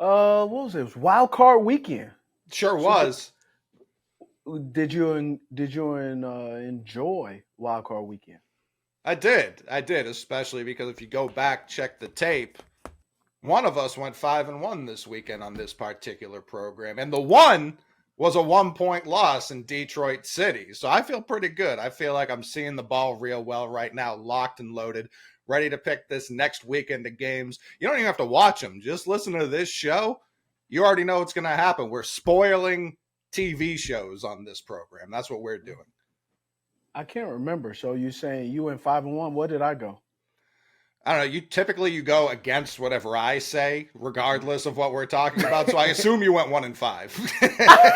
What was it? It was Wild Card Weekend. Sure Super. was. Did you enjoy Wild Card Weekend? I did, especially because if you go back, check the tape, one of us went 5-1 this weekend on this particular program, and the one was a 1 point loss in Detroit City. So I feel pretty good. I feel like I'm seeing the ball real well right now, locked and loaded, ready to pick this next weekend of games. You don't even have to watch them. Just listen to this show. You already know what's going to happen. We're spoiling TV shows on this program. That's what we're doing. I can't remember. So you saying you went 5-1? What did I go? I don't know. You go against whatever I say, regardless of what we're talking about. So I assume you went 1-5.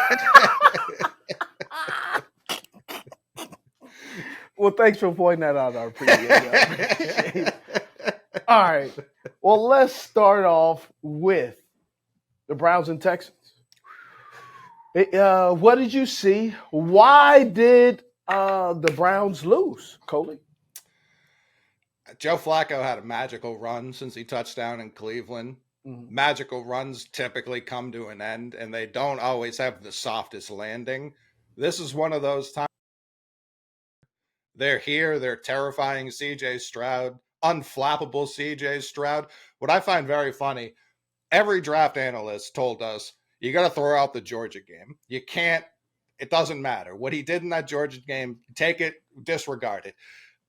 Well, thanks for pointing that out. I appreciate it. All right. Well, let's start off with the Browns and Texans. What did you see? Why did the Browns lose, Coley? Joe Flacco had a magical run since he touched down in Cleveland. Mm-hmm. Magical runs typically come to an end, and they don't always have the softest landing. This is one of those times. They're here. They're terrifying C.J. Stroud, unflappable C.J. Stroud. What I find very funny, every draft analyst told us, you got to throw out the Georgia game. You can't. It doesn't matter. What he did in that Georgia game, take it, disregard it.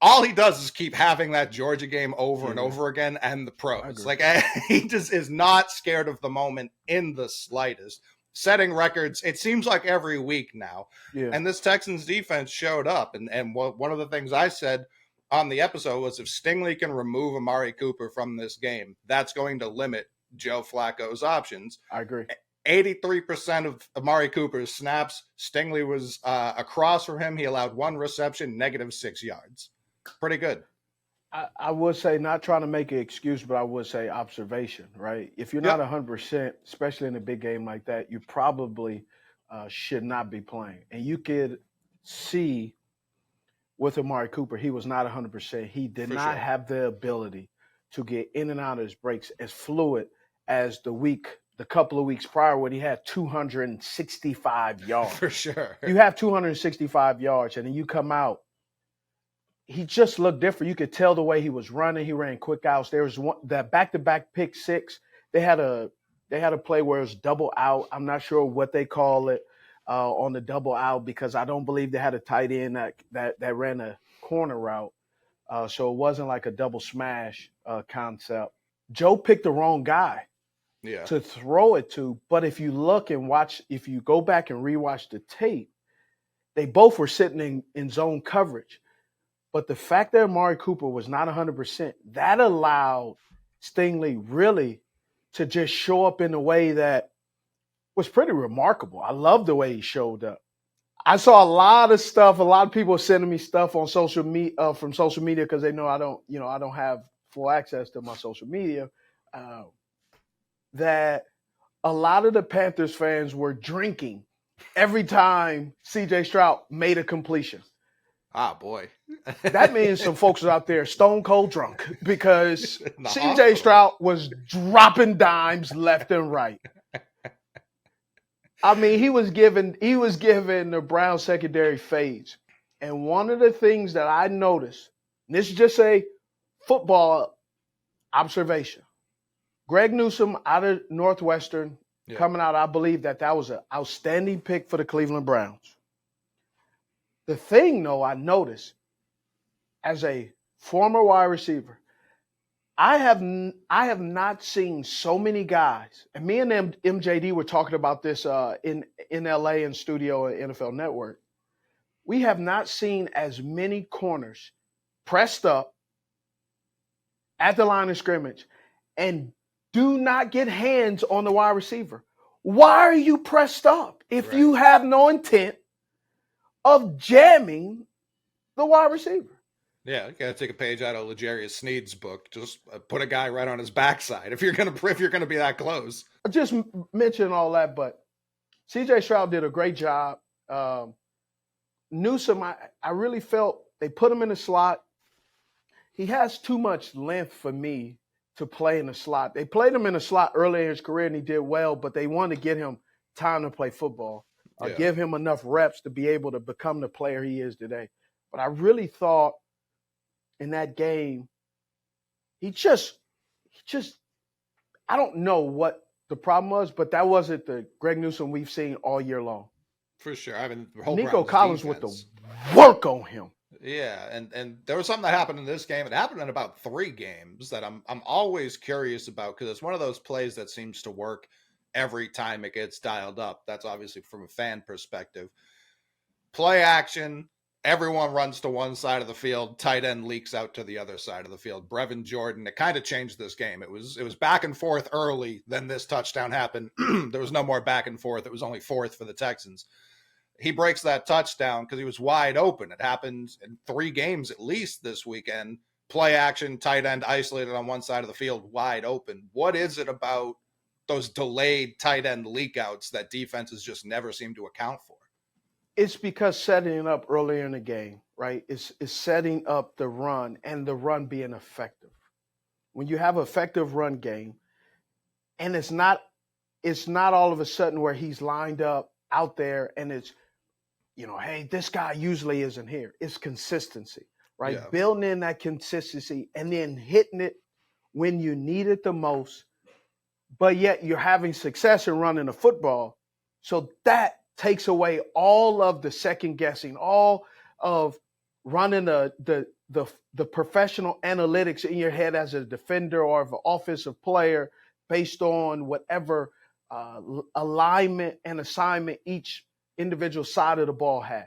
All he does is keep having that Georgia game over and over again, and the pros. Like, he just is not scared of the moment in the slightest. Setting records, it seems like every week now. Yeah. And this Texans defense showed up. And one of the things I said on the episode was if Stingley can remove Amari Cooper from this game, that's going to limit Joe Flacco's options. I agree. 83% of Amari Cooper's snaps, Stingley was across from him. He allowed one reception, -6 yards. Pretty good. I would say, not trying to make an excuse, but I would say observation, right? If you're not 100%, especially in a big game like that, you probably should not be playing. And you could see with Amari Cooper, he was not 100%. He did not have the ability to get in and out of his breaks as fluid as the couple of weeks prior when he had 265 yards. For sure. You have 265 yards, and then you come out. He just looked different. You could tell the way he was running. He ran quick outs. There was that back-to-back pick six. They had a play where it was double out. I'm not sure what they call it on the double out because I don't believe they had a tight end that ran a corner route. So it wasn't like a double smash concept. Joe picked the wrong guy to throw it to. But if you look and watch, if you go back and rewatch the tape, they both were sitting in zone coverage. But the fact that Amari Cooper was not 100%, that allowed Stingley really to just show up in a way that was pretty remarkable. I love the way he showed up. I saw a lot of stuff. A lot of people sending me stuff on social media from social media because they know I don't have full access to my social media. That a lot of the Panthers fans were drinking every time C.J. Stroud made a completion. Ah, boy. That means some folks are out there stone cold drunk because C.J. Stroud was dropping dimes left and right. I mean, he was giving the Brown secondary fades. And one of the things that I noticed, and this is just a football observation, Greg Newsome out of Northwestern coming out, I believe that was an outstanding pick for the Cleveland Browns. The thing, though, I noticed as a former wide receiver, I have not seen so many guys, and me and MJD were talking about this in LA in studio at NFL Network. We have not seen as many corners pressed up at the line of scrimmage and do not get hands on the wide receiver. Why are you pressed up if you have no intent of jamming the wide receiver? Yeah, you gotta take a page out of L'Jarius Sneed's book. Just put a guy right on his backside if you're gonna be that close. I just mentioned all that, but C.J. Stroud did a great job. Newsome, I really felt they put him in the slot. He has too much length for me to play in the slot. They played him in the slot early in his career, and he did well, but they wanted to get him time to play football, give him enough reps to be able to become the player he is today. But I really thought in that game, he just I don't know what the problem was, but that wasn't the Greg Newsome we've seen all year long. For sure. I mean, the whole Nico Browns Collins defense. with the work on him. Yeah, and there was something that happened in this game. It happened in about 3 games that I'm always curious about, because it's one of those plays that seems to work every time it gets dialed up. That's obviously from a fan perspective. Play action, everyone runs to one side of the field, tight end leaks out to the other side of the field. Brevin Jordan, it kind of changed this game. It was back and forth early, then this touchdown happened. There was no more back and forth. It was only fourth for the Texans. He breaks that touchdown because he was wide open. It happened in 3 games at least this weekend. Play action, tight end isolated on one side of the field, wide open. What is it about those delayed tight end leakouts that defenses just never seem to account for? It's because setting it up earlier in the game, right? It's setting up the run and the run being effective. When you have an effective run game, and it's not all of a sudden where he's lined up out there and it's, hey, this guy usually isn't here. It's consistency, right? Yeah. Building in that consistency and then hitting it when you need it the most, but yet you're having success in running the football. So that takes away all of the second guessing, all of running the professional analytics in your head as a defender or of an offensive player based on whatever alignment and assignment each individual side of the ball has.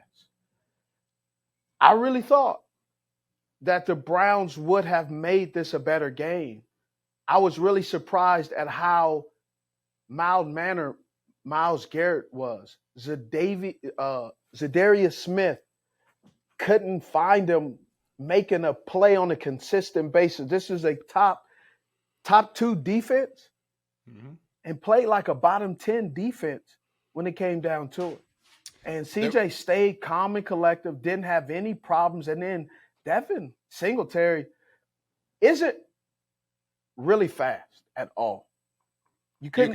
I really thought that the Browns would have made this a better game. I was really surprised at how mild-mannered Myles Garrett was. Zadarius Smith couldn't find him making a play on a consistent basis. This is a top 2 defense, and played like a bottom 10 defense when it came down to it. And CJ stayed calm and collective, didn't have any problems. And then Devin Singletary isn't really fast at all. I'm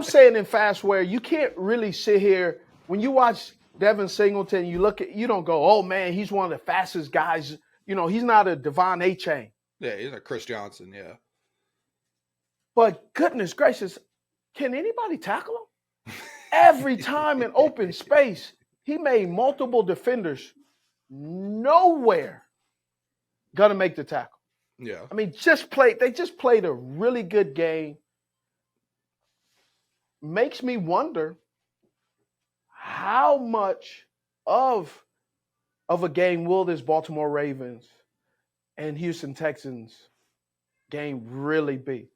saying in fast where you can't really sit here when you watch Devin Singleton. You don't go, oh man, he's one of the fastest guys. He's not a Devon A-Chain. Yeah, he's a Chris Johnson. Yeah, but goodness gracious, can anybody tackle him? Every time in open space, he made multiple defenders nowhere gonna make the tackle. Yeah, I mean, they just played a really good game. Makes me wonder how much of a game will this Baltimore Ravens and Houston Texans game really be?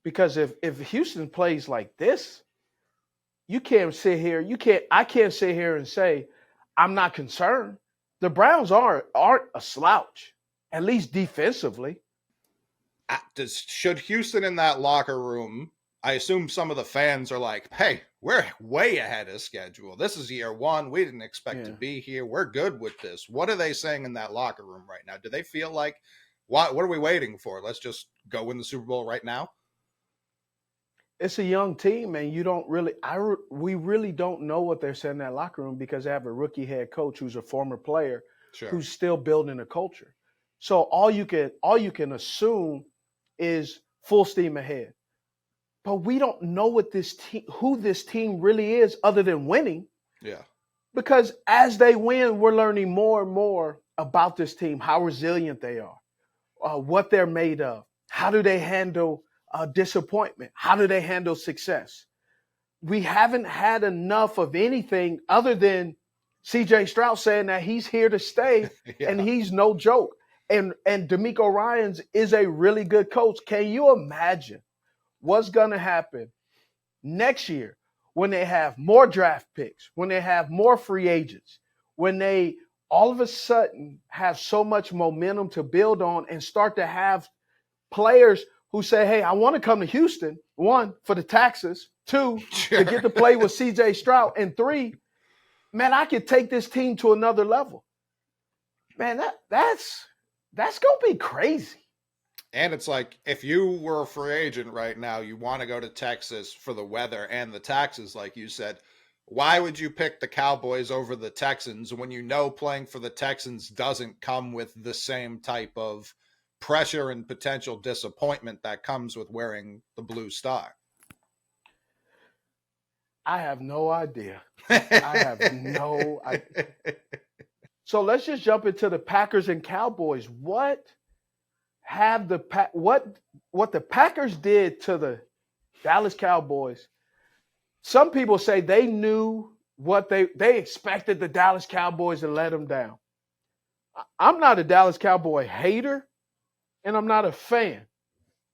Because if Houston plays like this, I can't sit here and say I'm not concerned. The Browns aren't a slouch, at least defensively. Should Houston in that locker room, I assume some of the fans are like, hey, we're way ahead of schedule. This is year 1. We didn't expect to be here. We're good with this. What are they saying in that locker room right now? Do they feel like, what are we waiting for? Let's just go win the Super Bowl right now? It's a young team, and we really don't know what they're saying in that locker room because they have a rookie head coach who's a former player who's still building a culture. So all you can assume is full steam ahead. But we don't know who this team really is other than winning. Yeah. Because as they win, we're learning more and more about this team, how resilient they are, what they're made of, how do they handle disappointment, how do they handle success. We haven't had enough of anything other than CJ Stroud saying that he's here to stay and he's no joke. And DeMeco Ryans is a really good coach. Can you imagine what's going to happen next year when they have more draft picks, when they have more free agents, when they all of a sudden have so much momentum to build on and start to have players who say, hey, I want to come to Houston, 1, for the taxes, 2, to get to play with CJ Stroud, and 3, man, I could take this team to another level. Man, that's That's going to be crazy. And it's like, if you were a free agent right now, you want to go to Texas for the weather and the taxes, like you said, why would you pick the Cowboys over the Texans when you know playing for the Texans doesn't come with the same type of pressure and potential disappointment that comes with wearing the blue star? I have no idea. I have no idea. So let's just jump into the Packers and Cowboys. What the Packers did to the Dallas Cowboys? Some people say they knew what they expected the Dallas Cowboys to let them down. I'm not a Dallas Cowboy hater, and I'm not a fan.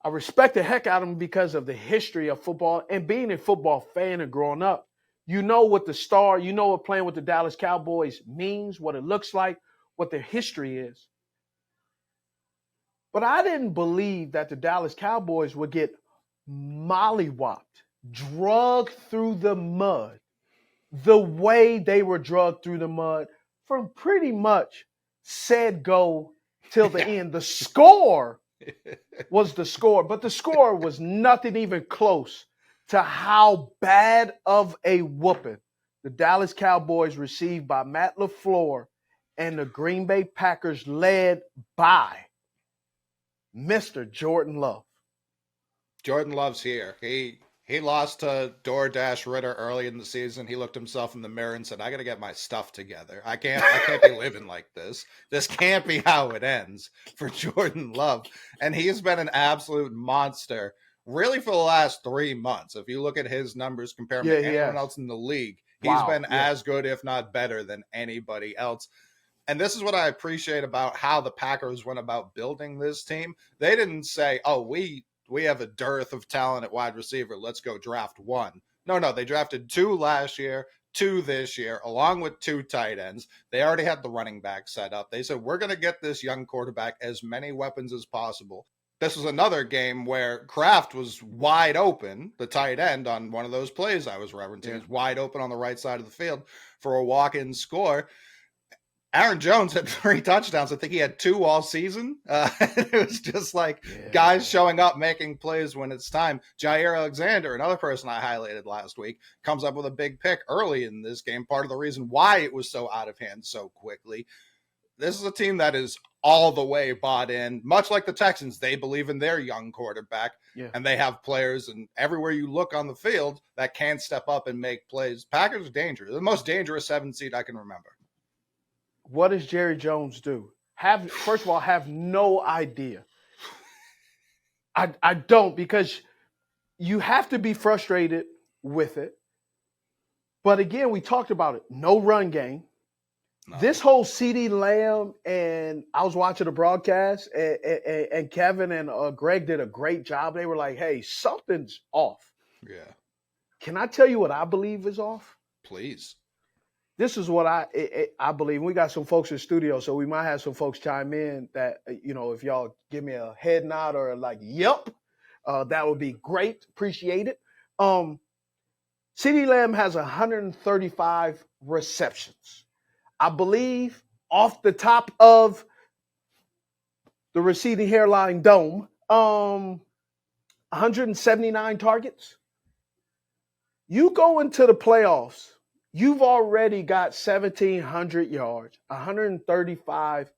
I respect the heck out of them because of the history of football and being a football fan and growing up. You know what playing with the Dallas Cowboys means, what it looks like, what their history is. But I didn't believe that the Dallas Cowboys would get mollywopped, drugged through the mud, the way they were drugged through the mud from pretty much said go till the end. The score was the score, but the score was nothing even close to how bad of a whooping the Dallas Cowboys received by Matt LaFleur and the Green Bay Packers led by Mr. Jordan Love. Jordan Love's here. He lost to DoorDash Ritter early in the season. He looked himself in the mirror and said, "I got to get my stuff together. I can't be living like this. This can't be how it ends for Jordan Love." And he's been an absolute monster really for the last 3 months. If you look at his numbers, compare him to anyone else in the league, he's been as good, if not better, than anybody else. And this is what I appreciate about how the Packers went about building this team. They didn't say, "Oh, we have a dearth of talent at wide receiver. Let's go draft one." No, they drafted 2 last year, 2 this year, along with 2 tight ends. They already had the running back set up. They said, we're going to get this young quarterback as many weapons as possible. This was another game where Kraft was wide open, the tight end on one of those plays I was referencing. He was wide open on the right side of the field for a walk-in score. Aaron Jones had 3 touchdowns. I think he had 2 all season. It was just like guys showing up, making plays when it's time. Jair Alexander, another person I highlighted last week, comes up with a big pick early in this game. Part of the reason why it was so out of hand so quickly. This is a team that is all the way bought in. Much like the Texans, they believe in their young quarterback, and they have players, and everywhere you look on the field that can step up and make plays. Packers are dangerous. The most dangerous 7 seed I can remember. What does Jerry Jones do? First of all, have no idea. I don't, because you have to be frustrated with it. But again, we talked about it. No run game. No. This whole CeeDee Lamb, and I was watching the broadcast, and Kevin and Greg did a great job. They were like, "Hey, something's off." Yeah. Can I tell you what I believe is off? Please. This is what I believe. We got some folks in the studio, so we might have some folks chime in that, if y'all give me a head nod or like, "Yep," that would be great. Appreciate it. CeeDee Lamb has 135 receptions. I believe off the top of the receding hairline dome, 179 targets. You go into the playoffs, you've already got 1,700 yards, 135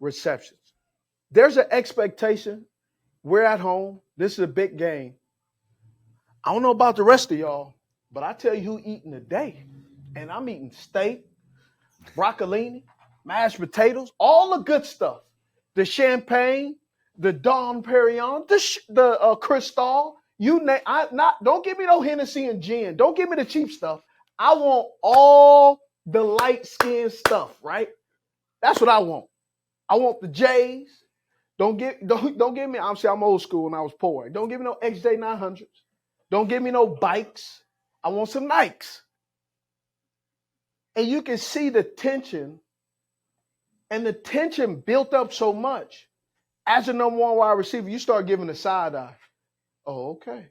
receptions. There's an expectation. We're at home. This is a big game. I don't know about the rest of y'all, but I tell you who eating today. And I'm eating steak, broccolini, mashed potatoes, all the good stuff. The champagne, the Dom Perignon, the Cristal. Don't give me no Hennessy and gin. Don't give me the cheap stuff. I want all the light-skinned stuff, right? That's what I want. I want the J's. Don't give me, obviously I'm old school and I was poor. Don't give me no XJ900s. Don't give me no bikes. I want some Nikes. And you can see the tension, and the tension built up so much. As a number 1 wide receiver, you start giving the side eye. Oh, okay.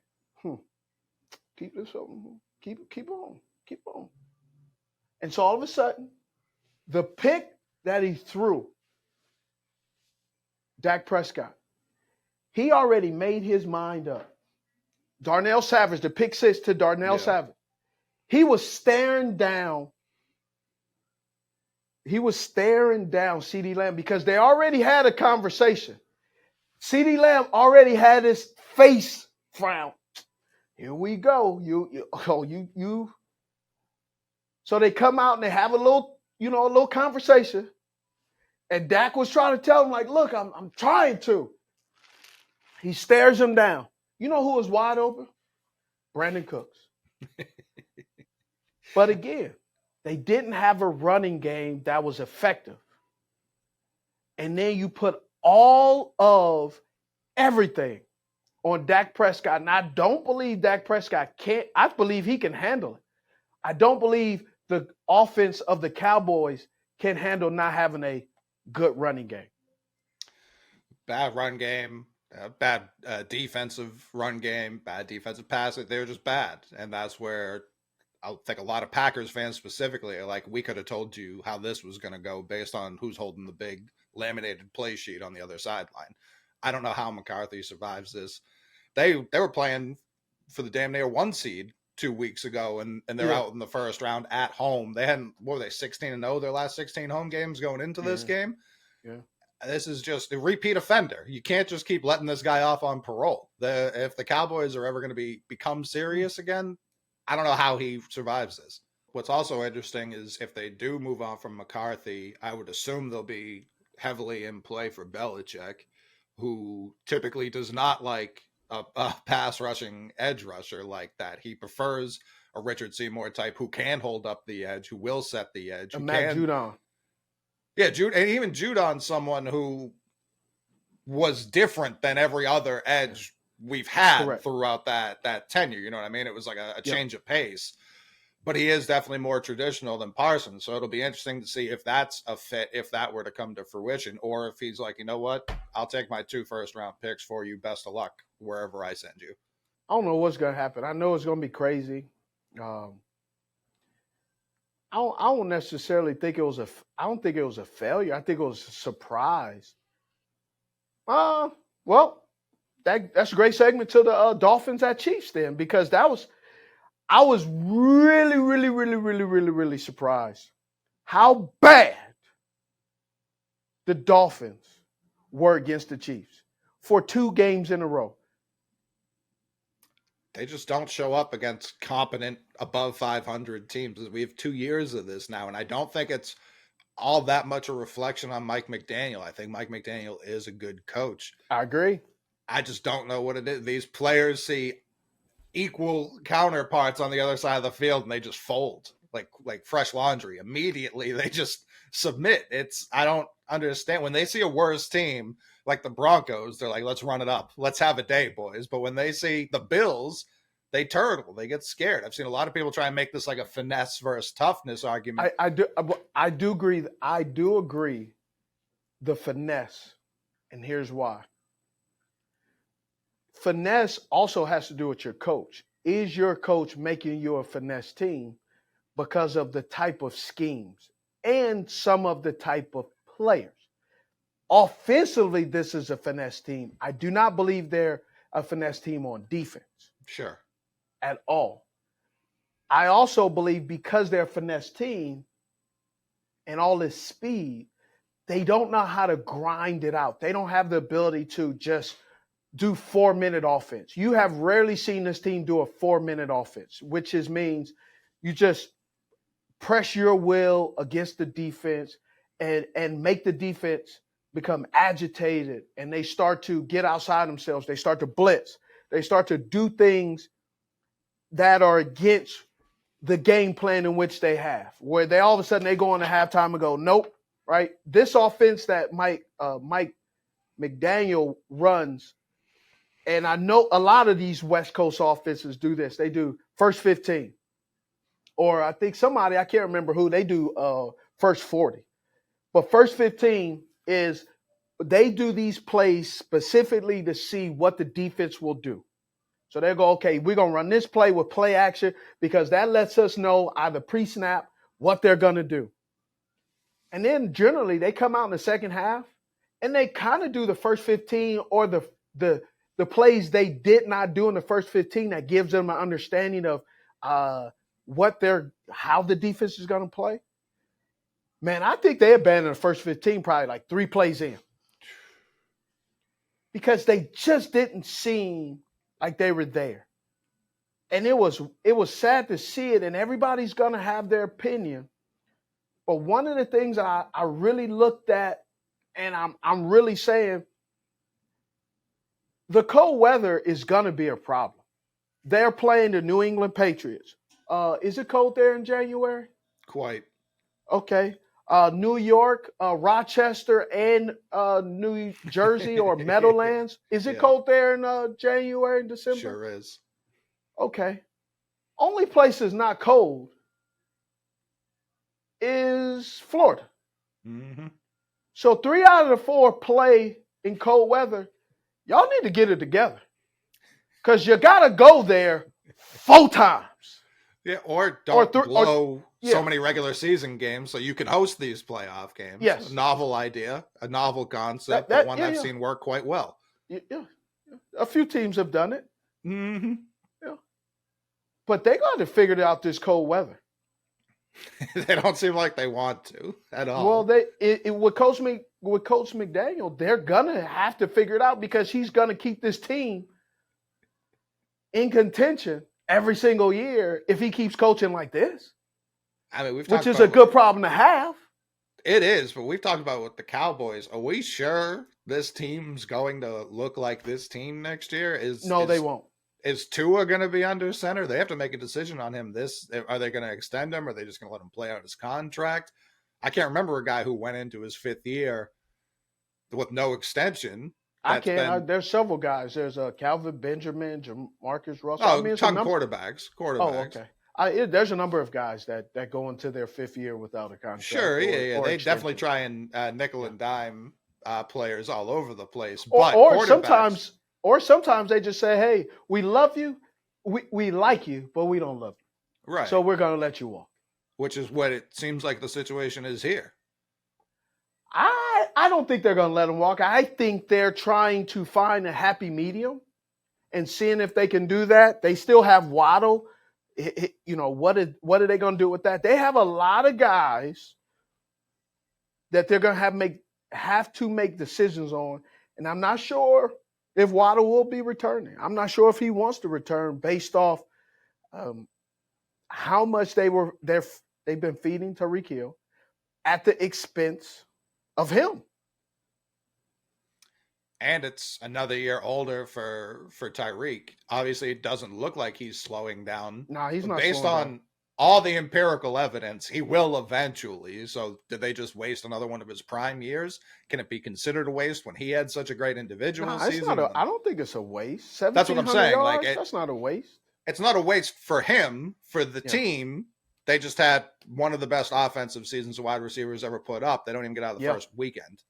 Keep this on. Keep on. And so all of a sudden, the pick that he threw Dak Prescott. He already made his mind up. Darnell Savage, the pick six to Darnell Savage. He was staring down CeeDee Lamb because they already had a conversation. CeeDee Lamb already had his face frown. Here we go. You. So they come out and they have a little conversation. And Dak was trying to tell him, like, look, I'm trying to. He stares him down. You know who was wide open? Brandon Cooks. But again, they didn't have a running game that was effective. And then you put all of everything on Dak Prescott. And I don't believe Dak Prescott can't. I believe he can handle it. I don't believe the offense of the Cowboys can handle not having a good running game. Bad run game, bad defensive run game, bad defensive pass. They were just bad. And that's where I think a lot of Packers fans specifically are like, we could have told you how this was going to go based on who's holding the big laminated play sheet on the other sideline. I don't know how McCarthy survives this. They were playing for the damn near 1 seed 2 weeks ago, and they're out in the first round at home. They hadn't, what were they, 16-0 their last 16 home games going into this game? Yeah. This is just a repeat offender. You can't just keep letting this guy off on parole. If the Cowboys are ever going to become serious again, I don't know how he survives this. What's also interesting is if they do move on from McCarthy, I would assume they'll be heavily in play for Belichick, who typically does not like a pass rushing edge rusher like that. He prefers a Richard Seymour type who can hold up the edge, who will set the edge. Matt Judon. Yeah, and even Judon's someone who was different than every other edge we've had throughout that tenure. You know what I mean? It was like a change of pace. But he is definitely more traditional than Parsons. So it'll be interesting to see if that's a fit, if that were to come to fruition, or if he's like, you know what, I'll take my 2 first-round picks for you. Best of luck wherever I send you. I don't know what's going to happen. I know it's going to be crazy. I don't necessarily think it was I don't think it was a failure. I think it was a surprise. Well, that's a great segment to the Dolphins at Chiefs then, because I was really, really, really, really, really, really surprised how bad the Dolphins were against the Chiefs for 2 games in a row. They just don't show up against competent above 500 teams. We have 2 years of this now, and I don't think it's all that much a reflection on Mike McDaniel. I think Mike McDaniel is a good coach. I agree. I just don't know what it is. These players see equal counterparts on the other side of the field, and they just fold like fresh laundry. Immediately, they just submit. I don't understand. When they see a worse team like the Broncos, they're like, let's run it up. Let's have a day, boys. But when they see the Bills, they turtle. They get scared. I've seen a lot of people try and make this like a finesse versus toughness argument. I do agree. I do agree the finesse, and here's why. Finesse also has to do with your coach. Is your coach making you a finesse team because of the type of schemes and some of the type of players? Offensively, this is a finesse team. I do not believe they're a finesse team on defense. Sure. At all. I also believe because they're a finesse team and all this speed, they don't know how to grind it out. They don't have the ability to just do 4-minute offense. You have rarely seen this team do a 4-minute offense, which means you just press your will against the defense and make the defense become agitated, and they start to get outside themselves. They start to blitz. They start to do things that are against the game plan in which they have, where they all of a sudden they go into halftime and go, nope, right? This offense that Mike McDaniel runs, and I know a lot of these West Coast offenses do this. They do first 15. Or I think somebody, I can't remember who, they do first 40. But first 15 is they do these plays specifically to see what the defense will do. So they go, okay, we're going to run this play with play action because that lets us know either pre-snap what they're going to do. And then generally they come out in the second half and they kind of do the first 15 or the plays they did not do in the first 15 that gives them an understanding of how the defense is going to play. Man, I think they abandoned the first 15 probably like 3 plays in. Because they just didn't seem like they were there. And it was sad to see it, and everybody's going to have their opinion. But one of the things I really looked at, and I'm really saying, the cold weather is going to be a problem. They're playing the New England Patriots. Is it cold there in January? Quite. Okay. New York, Rochester, and New Jersey or Meadowlands. Is it cold there in January and December? Sure is. Okay. Only place that's not cold is Florida. Mm-hmm. So 3 out of the 4 play in cold weather. Y'all need to get it together. Because you got to go there 4 times. Yeah, or don't blow so many regular season games so you can host these playoff games. Yes. A novel idea, a novel concept, but one I've seen work quite well. Yeah. A few teams have done it. Mm-hmm. Yeah. But they got to figure out this cold weather. They don't seem like they want to at all. Well, with Coach McDaniel, they're gonna have to figure it out because he's gonna keep this team in contention every single year if he keeps coaching like this. I mean, which is a good problem to have. It is, but we've talked about with the Cowboys. Are we sure this team's going to look like this team next year? They won't. Is Tua going to be under center? They have to make a decision on him. Are they going to extend him? Or are they just going to let him play out his contract? I can't remember a guy who went into his 5th year with no extension. There's several guys. There's Calvin Benjamin, Jamarcus Russell. Quarterbacks. Oh, okay. There's a number of guys that go into their 5th year without a contract. Sure, yeah. They definitely try and nickel and dime players all over the place. Or sometimes they just say, "Hey, we love you, we like you, but we don't love you. Right. So we're going to let you walk." Which is what it seems like the situation is here. I don't think they're going to let him walk. I think they're trying to find a happy medium and seeing if they can do that. They still have Waddle. What are they going to do with that? They have a lot of guys that they're going to have to make decisions on, and I'm not sure if Waddle will be returning. I'm not sure if he wants to return based off how much they've been feeding Tyreek Hill at the expense of him. And it's another year older for Tyreek. Obviously, it doesn't look like he's slowing down. No, he's not. Based on all the empirical evidence, he will eventually. So did they just waste another one of his prime years? Can it be considered a waste when he had such a great individual season? I don't think it's a waste. That's what I'm saying. Yards, that's not a waste. It's not a waste for him, for the team. They just had one of the best offensive seasons a wide receivers ever put up. They don't even get out of the first weekend.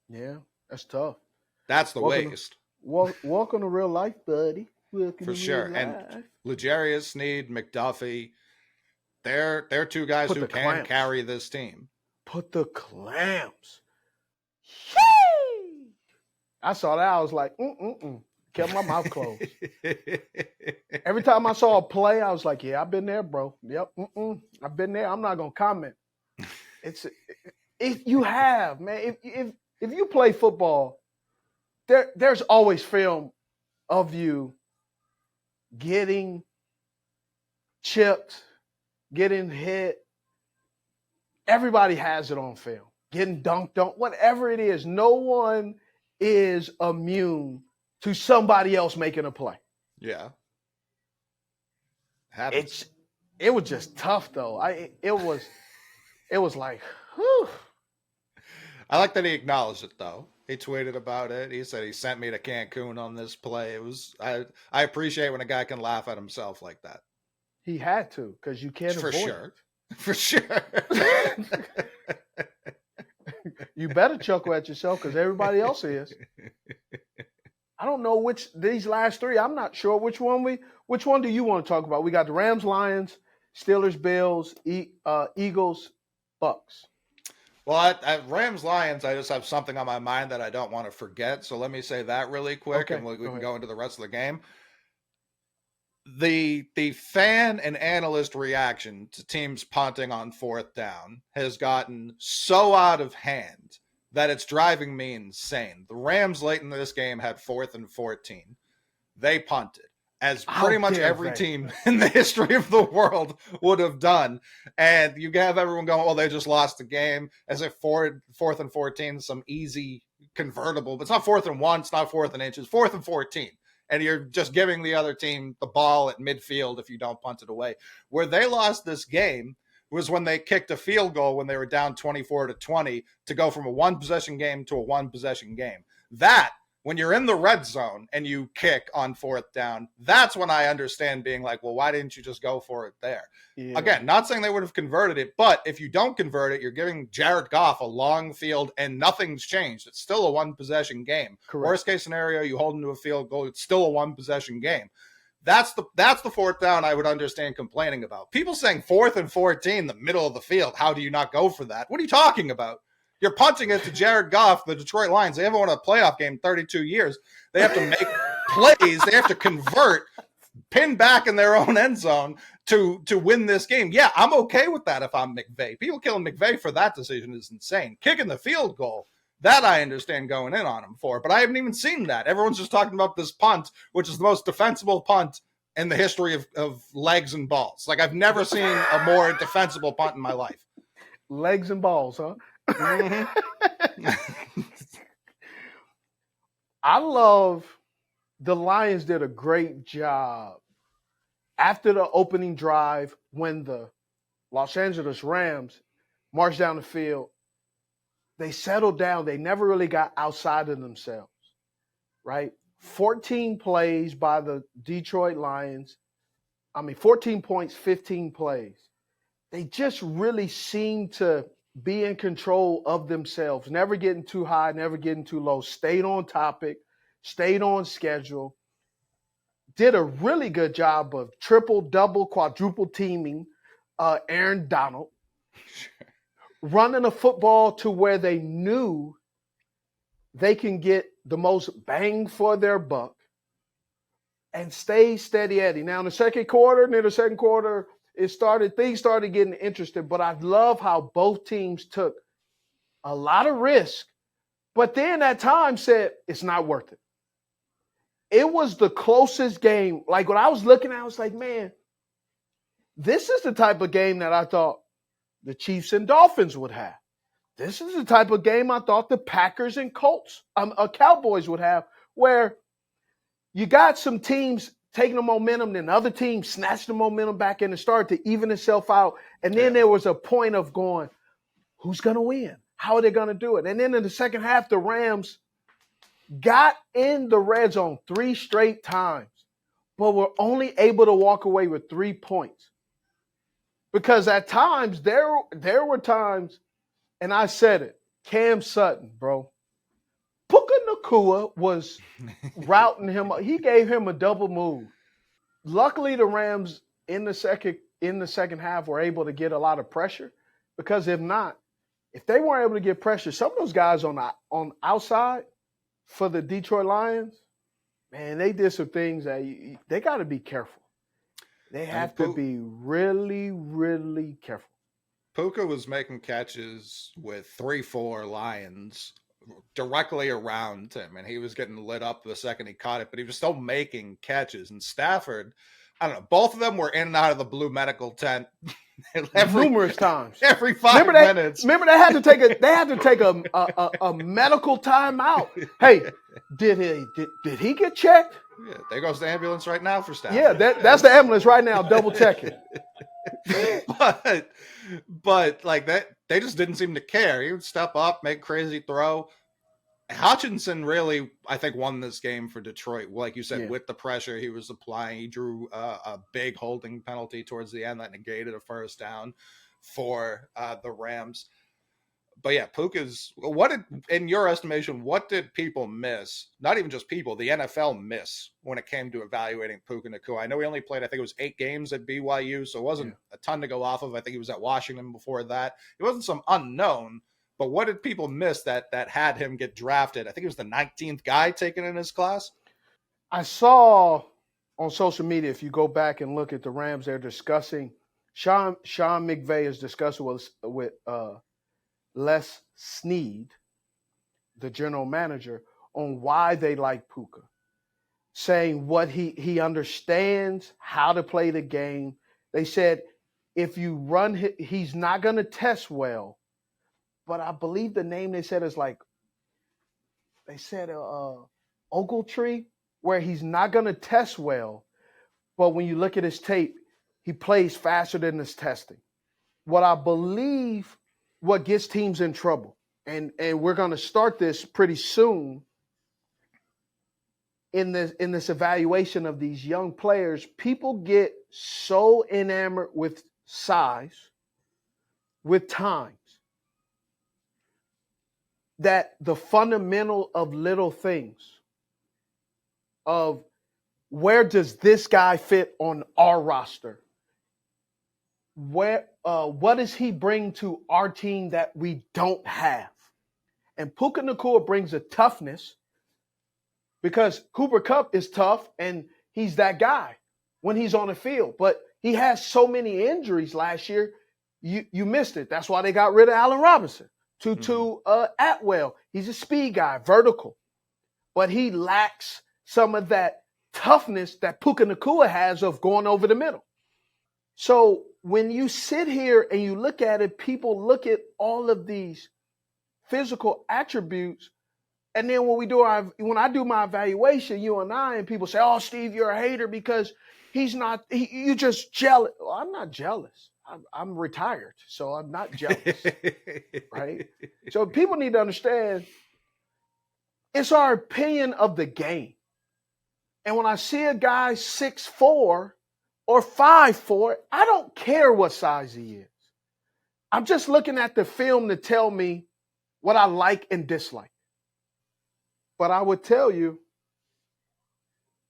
Yeah, that's tough. That's the waste. Welcome to real life, buddy. For sure. And L'Jarius Sneed, McDuffie, they're 2 guys who can carry this team. Put the clamps. Yay! I saw that. I was like, kept my mouth closed. Every time I saw a play, I was like, yeah, I've been there, bro. Yep. I've been there. I'm not going to comment. If you have, man, if you play football, there's always film of you getting chipped, getting hit. Everybody has it on film. Getting dunked on, whatever it is. No one is immune to somebody else making a play. Yeah. It was just tough though. It was like, whew. I like that he acknowledged it though. He tweeted about it. He said he sent me to Cancun on this play. I appreciate when a guy can laugh at himself like that. He had to, because you can't avoid it. For sure. You better chuckle at yourself because everybody else is. I don't know these last 3. I'm not sure which one do you want to talk about? We got the Rams, Lions, Steelers, Bills, Eagles, Bucs. Well, at Rams Lions, I just have something on my mind that I don't want to forget. So let me say that really quick, Okay, and we go can ahead. go into the rest of the game. The fan and analyst reaction to teams punting on fourth down has gotten so out of hand that it's driving me insane. The Rams late in this game had 4th and 14. They punted, as How pretty much dare every they? team in the history of the world would have done. And you have everyone going, well, they just lost the game, as if 4th and 14 is some easy convertible. But it's not 4th and 1, it's not 4th and inches, 4th and 14. And you're just giving the other team the ball at midfield if you don't punt it away. Where they lost this game was when they kicked a field goal when they were down 24-20 to go from a one possession game to a one possession game. That, when you're in the red zone and you kick on fourth down, that's when I understand being like, well, why didn't you just go for it there? Yeah, Again, not saying they would have converted it, but if you don't convert it, you're giving Jared Goff a long field and nothing's changed. It's still a one possession game. correct. Worst case scenario, you hold into a field goal, it's still a one possession game. That's the fourth down I would understand complaining about. People saying 4th and 14, the middle of the field, how do you not go for that? What are you talking about? You're punting it to Jared Goff, the Detroit Lions. They haven't won a playoff game in 32 years. They have to make plays. They have to convert, pin back in their own end zone to win this game. Yeah, I'm okay with that if I'm McVay. People killing McVay for that decision is insane. Kicking the field goal, that I understand going in on him for, but I haven't even seen that. Everyone's just talking about this punt, which is the most defensible punt in the history of legs and balls. Like, I've never seen a more defensible punt in my life. Legs and balls, huh? Mm-hmm. I love the Lions did a great job after the opening drive when the Los Angeles Rams marched down the field. They settled down. They never really got outside of themselves, right? 14 plays by the Detroit Lions. 14 points, 15 plays. They just really seemed to be in control of themselves, never getting too high, never getting too low, stayed on topic, stayed on schedule, did a really good job of triple, double, quadruple teaming Aaron Donald, running a football to where they knew they can get the most bang for their buck and stay steady Eddie. Now in the second quarter, things started getting interesting, but I love how both teams took a lot of risk, but then at times said it's not worth it. It was the closest game. Like when I was looking at it, I was like, man, this is the type of game that I thought the Chiefs and Dolphins would have. This is the type of game I thought the Packers and Cowboys would have, where you got some teams taking the momentum, then other teams snatched the momentum back in and started to even itself out. And then there was a point of going, who's going to win? How are they going to do it? And then in the second half, the Rams got in the red zone 3 straight times, but were only able to walk away with 3 points. Because at times, there were times, and I said it, Cam Sutton, bro. Puka Nacua was routing him. He gave him a double move. Luckily, the Rams in the second half were able to get a lot of pressure, because if not, if they weren't able to get pressure, some of those guys on outside for the Detroit Lions, man, they did some things that they got to be careful. They have to be really, really careful. Puka was making catches with 3-4 Lions directly around him, and he was getting lit up the second he caught it, but he was still making catches. And Stafford, I don't know, both of them were in and out of the blue medical tent numerous times. Every 5 minutes. Remember they had to take a medical timeout. Hey, did he get checked? Yeah, there goes the ambulance right now for Stafford. Yeah, that's the ambulance right now, double checking. but like that, they just didn't seem to care. He would step up, make crazy throw. Hutchinson really, I think, won this game for Detroit. Like you said, with the pressure he was applying, he drew a big holding penalty towards the end that negated a first down for the Rams. But yeah, Puka's, in your estimation, what did people miss? Not even just people, the NFL miss when it came to evaluating Puka Nacua. I know he only played, I think it was 8 games at BYU, so it wasn't a ton to go off of. I think he was at Washington before that. It wasn't some unknown, But what did people miss that had him get drafted? I think it was the 19th guy taken in his class. I saw on social media, if you go back and look at the Rams, they're discussing, Sean McVay is discussing with Les Snead, the general manager, on why they like Puka, saying what he understands how to play the game. They said if you run, he's not going to test well. But I believe the name they said is like, they said Ogletree, where he's not going to test well. But when you look at his tape, he plays faster than his testing. What I believe what gets teams in trouble, and we're going to start this pretty soon in this evaluation of these young players, people get so enamored with size, with times, that the fundamental of little things, of where does this guy fit on our roster? What does he bring to our team that we don't have? And Puka Nacua brings a toughness, because Cooper Kupp is tough and he's that guy when he's on the field. But he has so many injuries last year, you missed it. That's why they got rid of Allen Robinson. Tutu Atwell, he's a speed guy, vertical. But he lacks some of that toughness that Puka Nacua has of going over the middle. So when you sit here and you look at it, people look at all of these physical attributes. And then when I do my evaluation, you and I, and people say, "Oh, Steve, you're a hater because he's not. You just jealous." Well, I'm not jealous. I'm retired, so I'm not jealous, right? So people need to understand it's our opinion of the game. And when I see a guy 6'4" or 5'4", I don't care what size he is. I'm just looking at the film to tell me what I like and dislike. But I would tell you,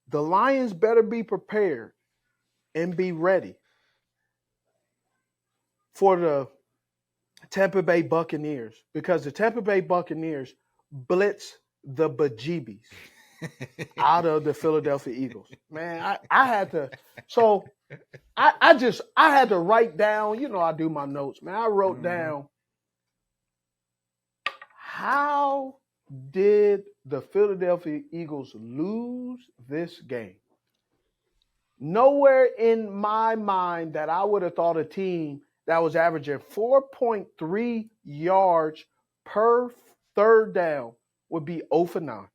the Lions better be prepared and be ready for the Tampa Bay Buccaneers, because the Tampa Bay Buccaneers blitz the bejeebies out of the Philadelphia Eagles. Man, I had to. So I had to write down. I do my notes, man. I wrote down, how did the Philadelphia Eagles lose this game? Nowhere in my mind that I would have thought a team that was averaging 4.3 yards per third down would be 0 for 9.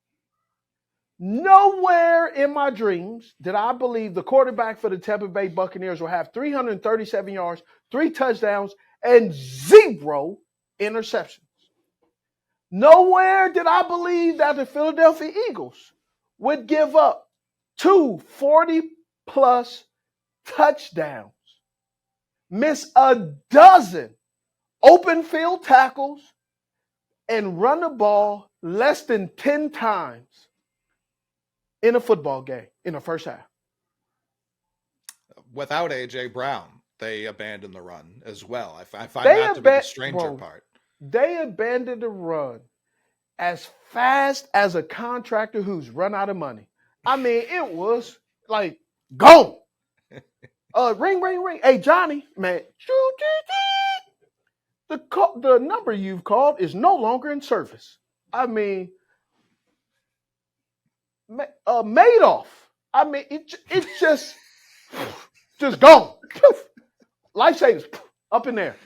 Nowhere in my dreams did I believe the quarterback for the Tampa Bay Buccaneers will have 337 yards, 3 touchdowns, and 0 interceptions. Nowhere did I believe that the Philadelphia Eagles would give up 2 40-plus touchdowns, miss a dozen open field tackles, and run the ball less than 10 times in a football game in the first half. Without A.J. Brown, they abandoned the run as well. I find that to be the stranger part. They abandoned the run as fast as a contractor who's run out of money. I mean, it was like, go. Ring, ring, ring. Hey, Johnny, man. The number you've called is no longer in service. I mean, Madoff. I mean, it's just gone. Life savings up in there.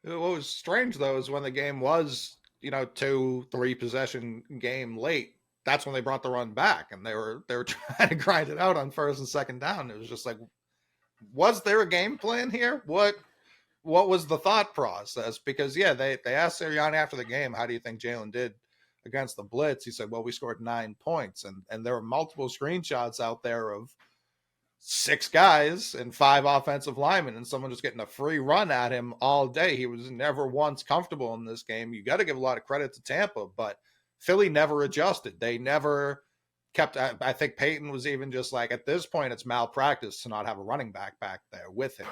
What was strange, though, is when the game was, 2-3 possession game late, that's when they brought the run back, and they were trying to grind it out on first and second down. It was just like, was there a game plan here? What was the thought process? Because they asked Sirianni after the game, how do you think Jalen did against the blitz? He said, well, we scored 9 points, and there were multiple screenshots out there of 6 guys and 5 offensive linemen, and someone just getting a free run at him all day. He was never once comfortable in this game. You got to give a lot of credit to Tampa, but Philly never adjusted. They never kept. I think Peyton was even just like, at this point, it's malpractice to not have a running back there with him.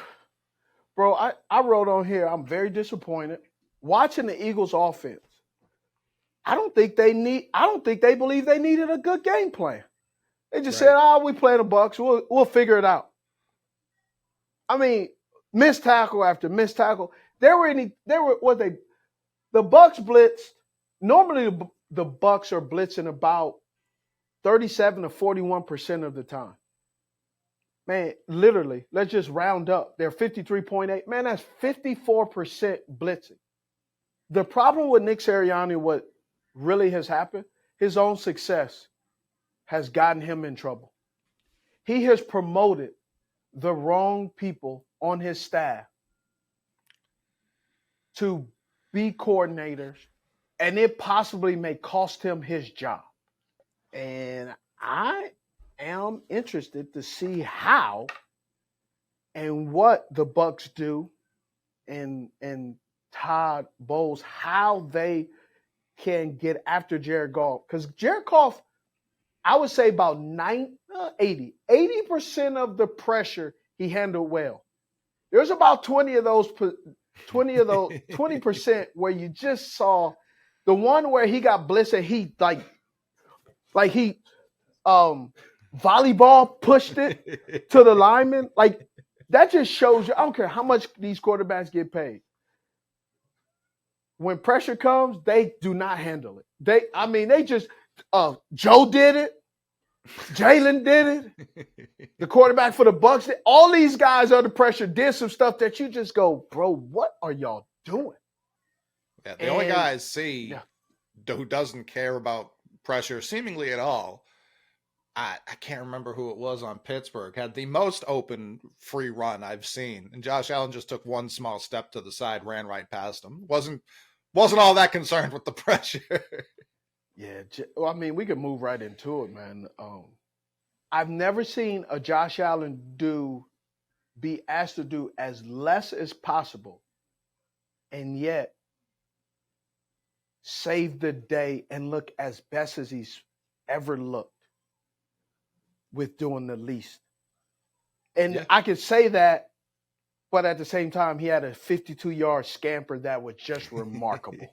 Bro, I wrote on here, I'm very disappointed watching the Eagles offense, I don't think they believe they needed a good game plan. They just said, we play the Bucs. We'll figure it out. I mean, missed tackle after missed tackle. The Bucs blitzed. Normally the Bucs are blitzing about 37 to 41% of the time. Man, literally, let's just round up. They're 53.8. Man, that's 54% blitzing. The problem with Nick Sirianni, what really has happened, his own success has gotten him in trouble. He has promoted the wrong people on his staff to be coordinators, and it possibly may cost him his job. And I am interested to see how and what the Bucs do and Todd Bowles, how they can get after Jared Goff. Because Jared Goff, I would say about 80% of the pressure he handled well. There's about 20% where you just saw the one where he got blitzed and he like he volleyball pushed it to the lineman. Like that just shows you, I don't care how much these quarterbacks get paid. When pressure comes, they do not handle it. They just Joe did it. Jalen did it. The quarterback for the Bucs. All these guys under pressure did some stuff that you just go, bro, what are y'all doing? Yeah, the only guy I see who doesn't care about pressure seemingly at all, I can't remember who it was on Pittsburgh, had the most open free run I've seen. And Josh Allen just took one small step to the side, ran right past him. Wasn't all that concerned with the pressure. Yeah, well, I mean, we could move right into it, man. I've never seen a Josh Allen be asked to do as less as possible and yet save the day and look as best as he's ever looked with doing the least. And I could say that, but at the same time, he had a 52-yard scamper that was just remarkable.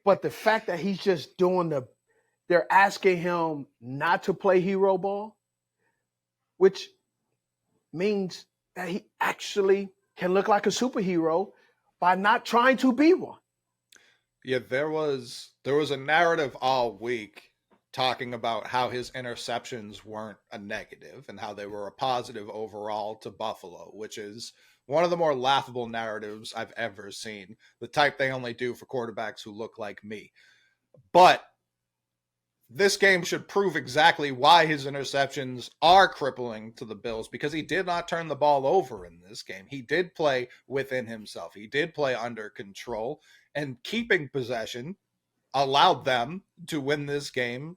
But the fact that he's just they're asking him not to play hero ball, which means that he actually can look like a superhero by not trying to be one. Yeah, there was a narrative all week talking about how his interceptions weren't a negative and how they were a positive overall to Buffalo, which is one of the more laughable narratives I've ever seen. The type they only do for quarterbacks who look like me. But this game should prove exactly why his interceptions are crippling to the Bills, because he did not turn the ball over in this game. He did play within himself. He did play under control, and keeping possession allowed them to win this game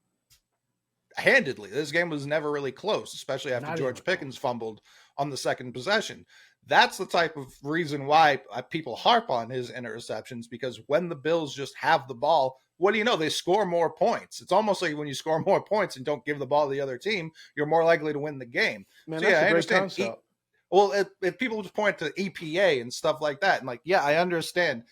handedly. This game was never really close, especially after George Pickens fumbled on the second possession. That's the type of reason why people harp on his interceptions, because when the Bills just have the ball, what do you know? They score more points. It's almost like when you score more points and don't give the ball to the other team, you're more likely to win the game. Man, so, I understand. If people just point to EPA and stuff like that, and I understand.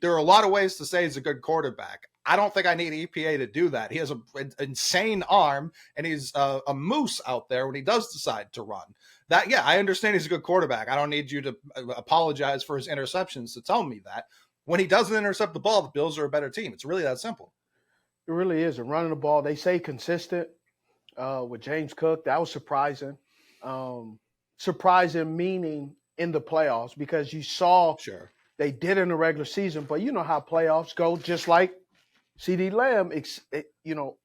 There are a lot of ways to say he's a good quarterback. I don't think I need EPA to do that. He has an insane arm, and he's a moose out there when he does decide to run. I understand he's a good quarterback. I don't need you to apologize for his interceptions to tell me that. When he doesn't intercept the ball, the Bills are a better team. It's really that simple. It really is. And running the ball, they say consistent with James Cook. That was surprising. Surprising meaning in the playoffs, because you saw they did in the regular season, but you know how playoffs go, just like CeeDee Lamb,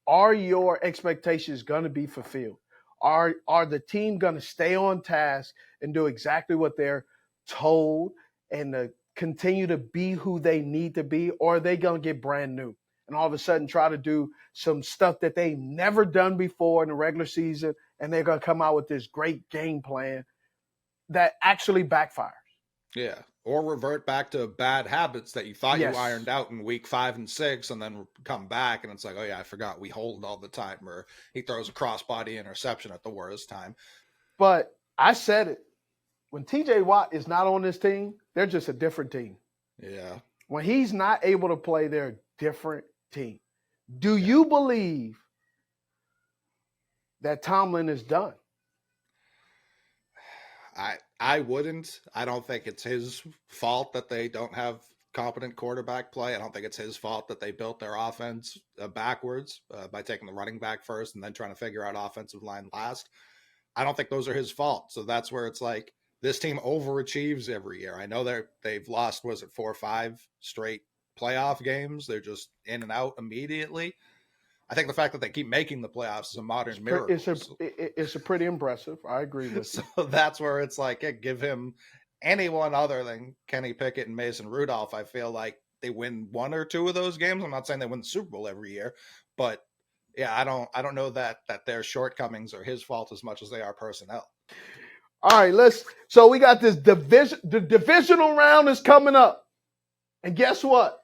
are your expectations going to be fulfilled? Are the team going to stay on task and do exactly what they're told and continue to be who they need to be, or are they going to get brand new and all of a sudden try to do some stuff that they've never done before in the regular season, and they're going to come out with this great game plan that actually backfires? Yeah. Or revert back to bad habits that you thought you ironed out in week 5 and 6, and then come back and it's like, oh yeah, I forgot we hold all the time, or he throws a crossbody interception at the worst time. But I said it. When TJ Watt is not on this team, they're just a different team. Yeah. When he's not able to play, they're a different team. Do you believe that Tomlin is done? I wouldn't. I don't think it's his fault that they don't have competent quarterback play. I don't think it's his fault that they built their offense backwards by taking the running back first and then trying to figure out offensive line last. I don't think those are his fault. So that's where it's like this team overachieves every year. I know they've lost, was it 4 or 5 straight playoff games? They're just in and out immediately. I think the fact that they keep making the playoffs is a modern miracle. It's a pretty impressive. I agree with you. So that's where it's like, give him anyone other than Kenny Pickett and Mason Rudolph. I feel like they win 1 or 2 of those games. I'm not saying they win the Super Bowl every year, but yeah, I don't know that their shortcomings are his fault as much as they are personnel. All right, so we got this the divisional round is coming up. And guess what?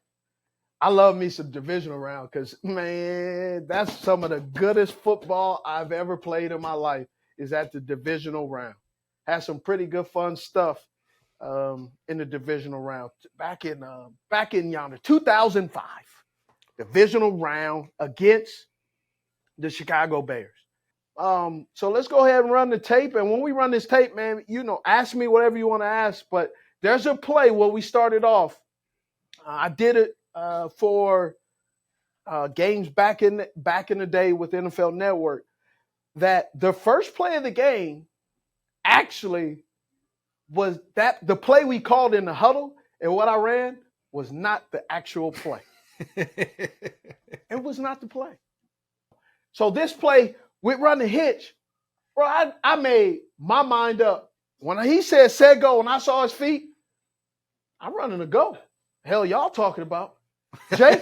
I love me some divisional round because, man, that's some of the goodest football I've ever played in my life is at the divisional round. Had some pretty good fun stuff in the divisional round back in yonder 2005 divisional round against the Chicago Bears. So let's go ahead and run the tape. And when we run this tape, man, ask me whatever you want to ask. But there's a play where we started off. I did it for games back in the day with NFL Network. That the first play of the game actually was the play we called in the huddle, and what I ran was not the actual play. It was not the play. So this play, we run the hitch. Bro, I made my mind up. When he said set go and I saw his feet, I'm running a go. Hell y'all talking about? Jay,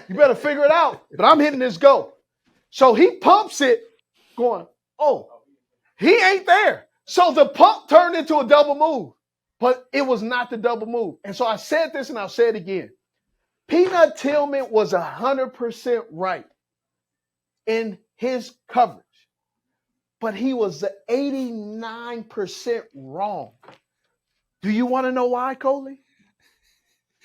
you better figure it out. But I'm hitting this go. So he pumps it going, oh, he ain't there. So the pump turned into a double move. But it was not the double move. And so I said this and I'll say it again. Peanut Tillman was 100% right in his coverage. But he was 89% wrong. Do you want to know why, Coley?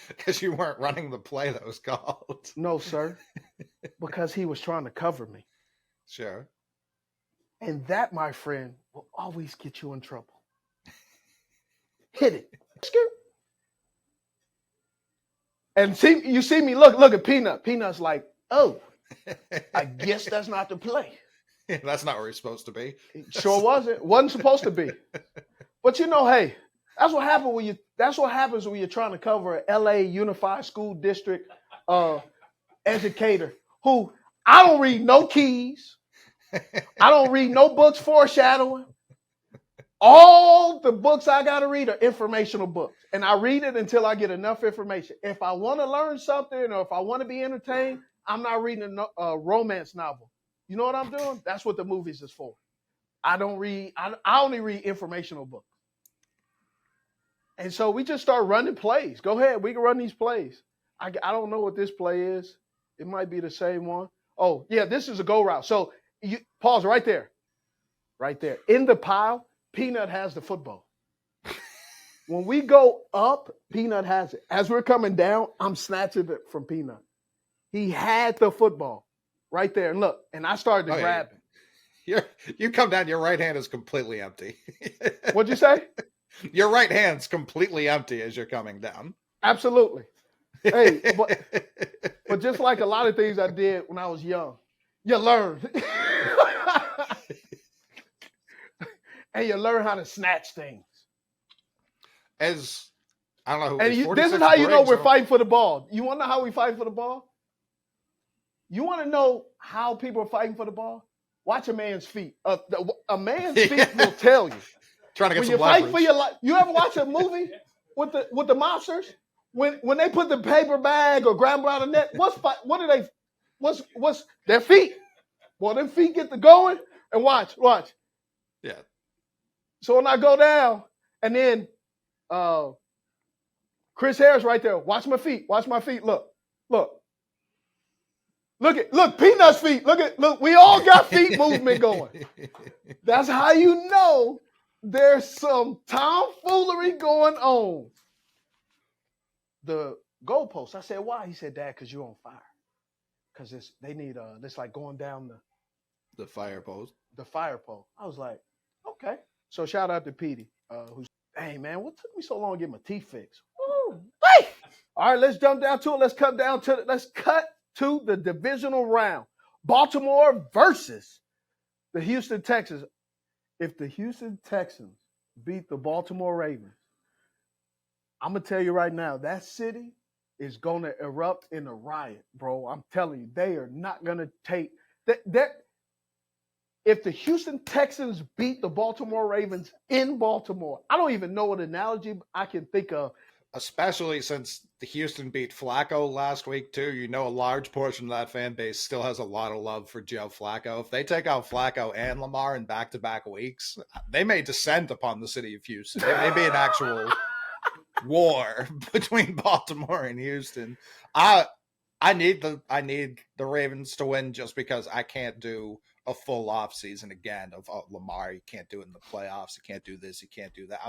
Because you weren't running the play that was called. No, sir. Because he was trying to cover me. Sure. And that, my friend, will always get you in trouble. Hit it. And you see me, look at Peanut. Peanut's like, oh, I guess that's not the play. That's not where he's supposed to be. It sure wasn't. Wasn't supposed to be. But hey, that's what happens when you're trying to cover an LA Unified School District educator who I don't read no keys. I don't read no books foreshadowing. All the books I got to read are informational books. And I read it until I get enough information. If I want to learn something or if I want to be entertained, I'm not reading a romance novel. You know what I'm doing? That's what the movies is for. I only read informational books. And so we just start running plays. Go ahead. We can run these plays. I don't know what this play is. It might be the same one. Oh, yeah, this is a go route. So you pause right there. Right there. In the pile, Peanut has the football. When we go up, Peanut has it. As we're coming down, I'm snatching it from Peanut. He had the football right there. And look, and I started to grab it. You come down, your right hand is completely empty. What'd you say? Your right hand's completely empty as you're coming down. Absolutely. Hey, but just like a lot of things I did when I was young, you learn. And you learn how to snatch things. I don't know. And this is how you know we're fighting for the ball. You want to know how we fight for the ball? You want to know how people are fighting for the ball? Watch a man's feet. A man's feet will tell you. Trying to get when some you leverage. fight for your life. You ever watch a movie with the mobsters? When they put the paper bag or grab out of net, what's their feet? Well, them feet get to going and watch. Yeah. So when I go down and then Chris Harris right there, watch my feet. Look, Peanut's feet. Look, we all got feet movement going. That's how you know there's some tomfoolery going on. the goalpost. I said, why? He said, Dad, because you're on fire. Because they need it's like going down The fire post. the fire pole. I was like, okay. So shout out to Petey, who's, hey man, what took me so long to get my teeth fixed? Woo, hey! All right, let's jump down to it. Let's cut to the divisional round. Baltimore versus the Houston Texans. If the Houston Texans beat the Baltimore Ravens, I'm gonna tell you right now, that city is gonna erupt in a riot, bro. I'm telling you, they are not gonna take that. If the Houston Texans beat the Baltimore Ravens in Baltimore, I don't even know what analogy I can think of. Especially since the Houston beat Flacco last week, too. You know, a large portion of that fan base still has a lot of love for Joe Flacco. If they take out Flacco and Lamar in back-to-back weeks, they may descend upon the city of Houston. It may be an actual war between Baltimore and Houston. I need the Ravens to win just because I can't do a full off season again of Lamar. You can't do it in the playoffs. You can't do this. You can't do that.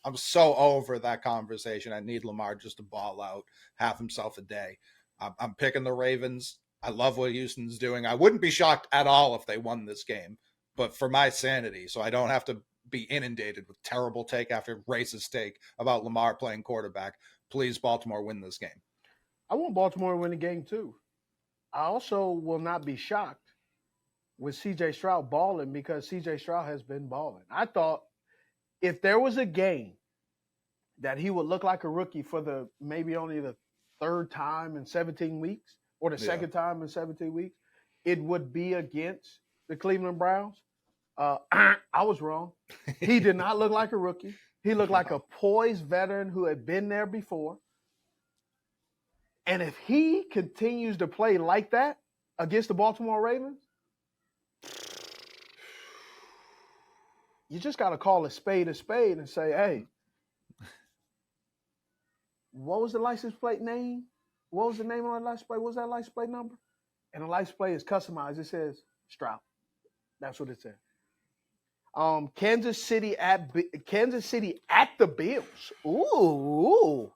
I'm so over that conversation. I need Lamar just to ball out, have himself a day. I'm picking the Ravens. I love what Houston's doing. I wouldn't be shocked at all if they won this game, but for my sanity, so I don't have to be inundated with terrible take after racist take about Lamar playing quarterback, please Baltimore win this game. I want Baltimore to win the game too. I also will not be shocked with CJ Stroud balling because CJ Stroud has been balling. I thought if there was a game that he would look like a rookie for maybe only the third time in 17 weeks or the second time in 17 weeks, it would be against the Cleveland Browns. I was wrong. He did not look like a rookie. He looked like a poised veteran who had been there before. And if he continues to play like that against the Baltimore Ravens, you just got to call a spade and say, hey, what was the license plate name? What was the name on that license plate? What was that license plate number? And the license plate is customized. It says Stroud. That's what it said. Kansas City at the Bills. Ooh.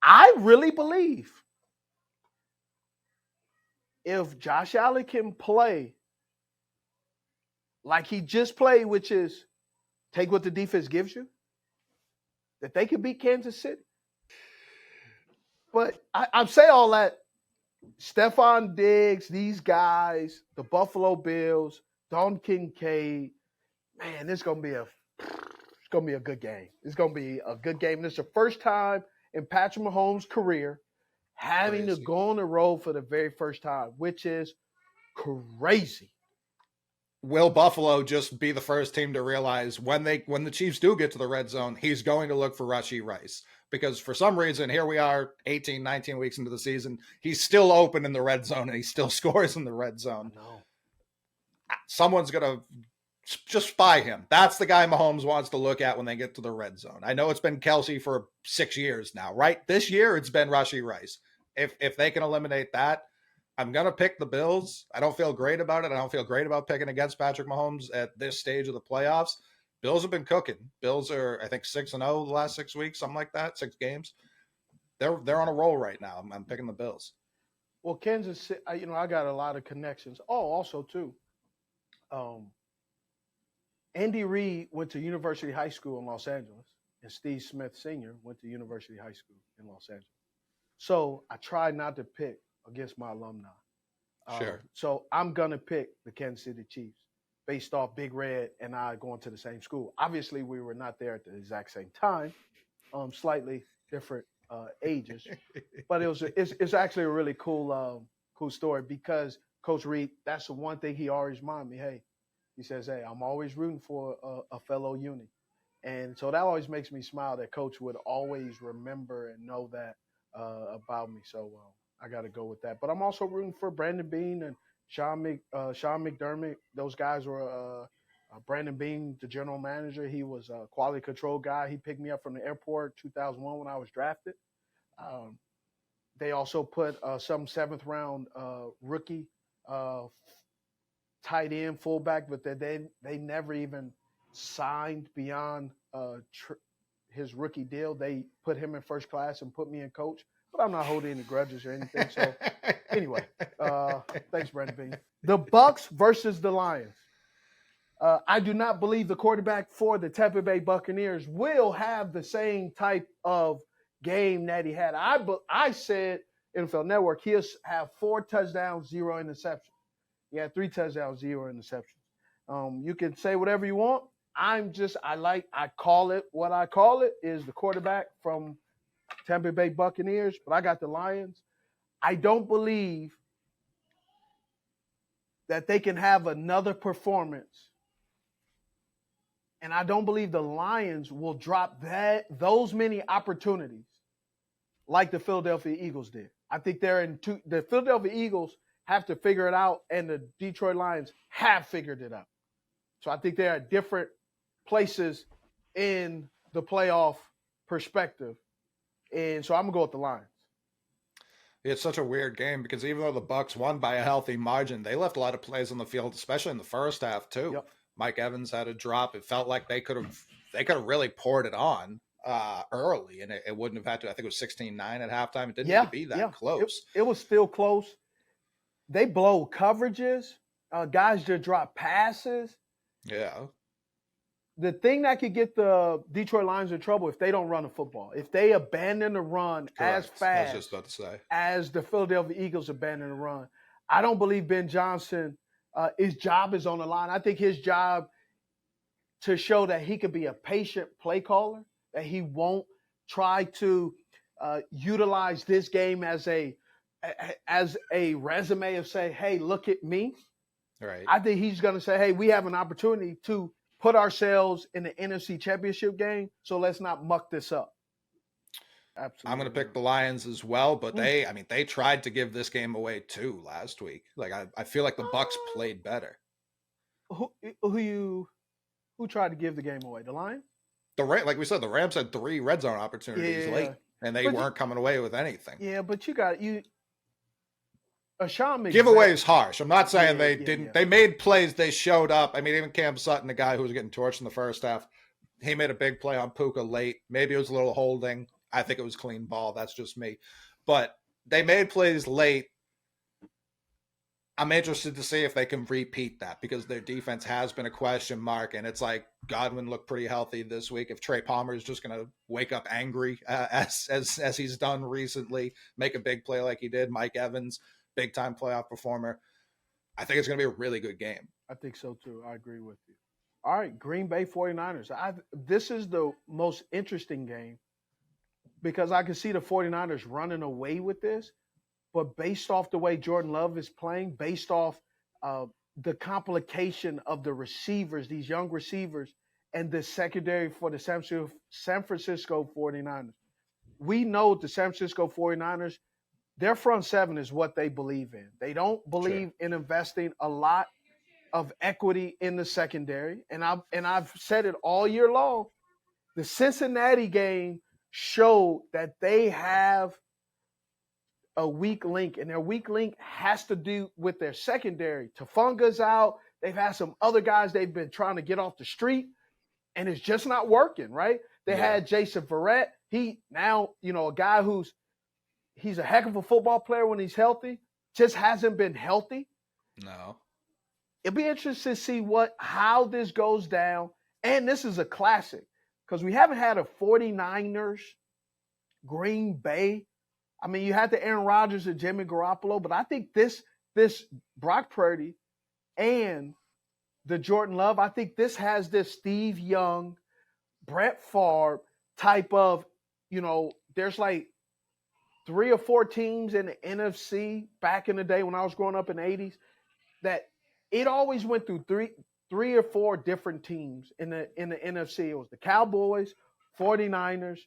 I really believe if Josh Allen can play like he just played, which is take what the defense gives you, that they could beat Kansas City. But I say all that. Stephon Diggs, these guys, the Buffalo Bills, Don Kincaid, man, it's gonna be a good game. It's gonna be a good game. This is the first time in Patrick Mahomes' career having to go on the road for the very first time, which is crazy. Will Buffalo just be the first team to realize when the Chiefs do get to the red zone, he's going to look for Rashee Rice? Because for some reason, here we are 18, 19 weeks into the season, he's still open in the red zone and he still scores in the red zone. Someone's going to just spy him. That's the guy Mahomes wants to look at when they get to the red zone. I know it's been Kelsey for 6 years now, right? This year, it's been Rashee Rice. If they can eliminate that, I'm going to pick the Bills. I don't feel great about it. I don't feel great about picking against Patrick Mahomes at this stage of the playoffs. Bills have been cooking. Bills are, I think, 6-0 the last 6 weeks, something like that, 6 games. They're on a roll right now. I'm picking the Bills. Well, Kansas City, I got a lot of connections. Oh, also, too, Andy Reid went to University High School in Los Angeles, and Steve Smith Sr. went to University High School in Los Angeles. So I tried not to pick against my alumni. Sure. So I'm going to pick the Kansas City Chiefs based off Big Red and I going to the same school. Obviously, we were not there at the exact same time, slightly different ages. But it's actually a really cool story because Coach Reid, that's the one thing he always reminded me. Hey, he says, hey, I'm always rooting for a fellow uni. And so that always makes me smile that Coach would always remember and know that about me. So I got to go with that. But I'm also rooting for Brandon Beane and Sean McDermott. Those guys were Brandon Beane, the general manager. He was a quality control guy. He picked me up from the airport 2001 when I was drafted. They also put some 7th round rookie tight end fullback, but they never even signed beyond his rookie deal. They put him in first class and put me in coach. But I'm not holding any grudges or anything. So anyway, thanks, Brandon Bean. The Bucs versus the Lions. I do not believe the quarterback for the Tampa Bay Buccaneers will have the same type of game that he had. I said NFL Network he'll have 4 touchdowns, 0 interceptions. He had 3 touchdowns, 0 interceptions. You can say whatever you want. I call it what I call it is the quarterback from Tampa Bay Buccaneers, but I got the Lions. I don't believe that they can have another performance. And I don't believe the Lions will drop those many opportunities like the Philadelphia Eagles did. I think the Philadelphia Eagles have to figure it out, and the Detroit Lions have figured it out. So I think they're at different places in the playoff perspective. And so I'm going to go with the Lions. It's such a weird game because even though the Bucs won by a healthy margin, they left a lot of plays on the field, especially in the first half too. Yep. Mike Evans had a drop. It felt like they could have really poured it on early, and it wouldn't have had to. I think it was 16-9 at halftime. It didn't need to be that close. It was still close. They blow coverages. Guys just drop passes. Yeah. The thing that could get the Detroit Lions in trouble if they don't run the football, if they abandon the run as fast I was just about to say. As the Philadelphia Eagles abandon the run. I don't believe Ben Johnson, his job is on the line. I think his job to show that he could be a patient play caller, that he won't try to utilize this game as a resume of say, hey, look at me. Right. I think he's going to say, hey, we have an opportunity to put ourselves in the NFC Championship game, so let's not muck this up. Absolutely. I'm going to pick the Lions as well, but they tried to give this game away too last week. Like I feel like the Bucs played better. Who tried to give the game away? The Lions? Like we said, the Rams had 3 red zone opportunities late, and they weren't coming away with anything. Yeah, but giveaway is harsh. I'm not saying they didn't. Yeah. They made plays. They showed up. I mean, even Cam Sutton, the guy who was getting torched in the first half, he made a big play on Puka late. Maybe it was a little holding. I think it was clean ball. That's just me. But they made plays late. I'm interested to see if they can repeat that because their defense has been a question mark. And it's like Godwin looked pretty healthy this week. If Trey Palmer is just going to wake up angry as he's done recently, make a big play like he did, Mike Evans, big time playoff performer, I think it's going to be a really good game. I think so too. I agree with you. All right, Green Bay 49ers. This is the most interesting game because I can see the 49ers running away with this, but based off the way Jordan Love is playing, based off the complication of the receivers, these young receivers, and the secondary for the San Francisco 49ers, we know the San Francisco 49ers, their front seven is what they believe in. They don't believe in investing a lot of equity in the secondary. And I've said it all year long. The Cincinnati game showed that they have a weak link, and their weak link has to do with their secondary. Tafunga's out. They've had some other guys they've been trying to get off the street, and it's just not working, right? They had Jason Verrett. He now, a guy he's a heck of a football player when he's healthy, just hasn't been healthy. No. It'll be interesting to see how this goes down. And this is a classic because we haven't had a 49ers Green Bay. I mean, you had the Aaron Rodgers and Jimmy Garoppolo, but I think this Brock Purdy and the Jordan Love, I think this has this Steve Young, Brett Favre type of, there's like 3 or 4 teams in the NFC back in the day when I was growing up in the 80s that it always went through three or 4 different teams in the NFC. It was the Cowboys, 49ers,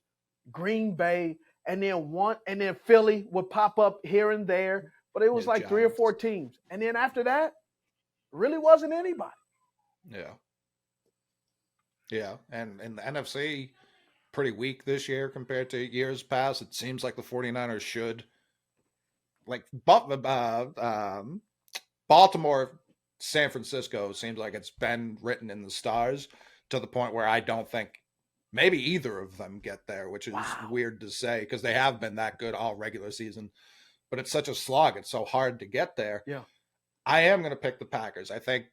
Green Bay, and then Philly would pop up here and there, but it was like Giants. 3 or 4 teams. And then after that, really wasn't anybody. Yeah. Yeah, and the NFC pretty weak this year compared to years past. It seems like the 49ers should. Like Baltimore, San Francisco seems like it's been written in the stars to the point where I don't think maybe either of them get there, which is Wow. weird to say because they have been that good all regular season. But it's such a slog. It's so hard to get there. Yeah. I am going to pick the Packers. I think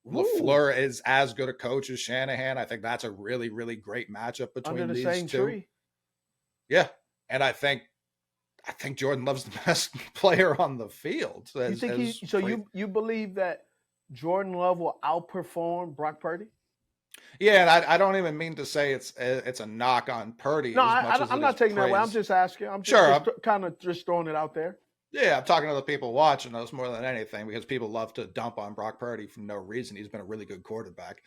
Ooh. LaFleur is as good a coach as Shanahan. I think that's a really, really great matchup between Under the these same two. tree. Yeah. And I think Jordan Love's the best player on the field. You think you believe that Jordan Love will outperform Brock Purdy? Yeah, and I don't even mean to say it's a knock on Purdy. No, as much as I'm not taking that way. I'm just asking. I'm just kind of just throwing it out there. Yeah, I'm talking to the people watching us more than anything because people love to dump on Brock Purdy for no reason. He's been a really good quarterback.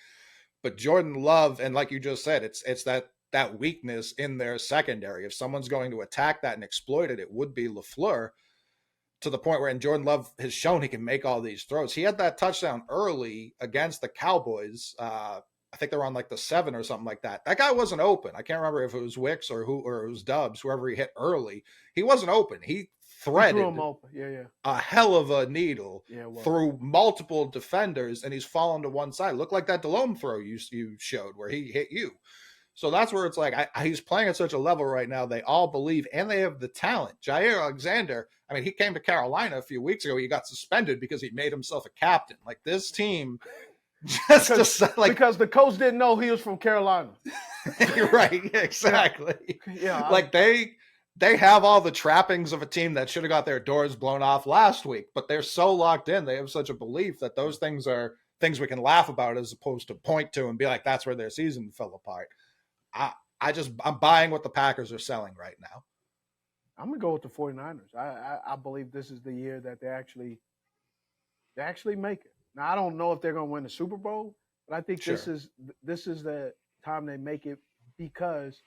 But Jordan Love, and like you just said, it's that weakness in their secondary. If someone's going to attack that and exploit it, it would be LaFleur, to the point where, and Jordan Love has shown he can make all these throws. He had that touchdown early against the Cowboys. I think they're on like the 7 or something like that. That guy wasn't open. I can't remember if it was Wicks or it was Dubs, whoever he hit early. He wasn't open. He threaded him open. a hell of a needle through multiple defenders, and he's fallen to one side. Looked like that Delhomme throw you showed where he hit you. So that's where it's like he's playing at such a level right now. They all believe, and they have the talent. Jair Alexander, I mean, he came to Carolina a few weeks ago. He got suspended because he made himself a captain. Like, this team because the coach didn't know he was from Carolina. Right, exactly. Yeah, like they have all the trappings of a team that should have got their doors blown off last week, but they're so locked in. They have such a belief that those things are things we can laugh about as opposed to point to and be like, that's where their season fell apart. I'm buying what the Packers are selling right now. I'm gonna go with the 49ers. I believe this is the year that they actually make it. Now, I don't know if they're going to win the Super Bowl, but I think this is the time they make it because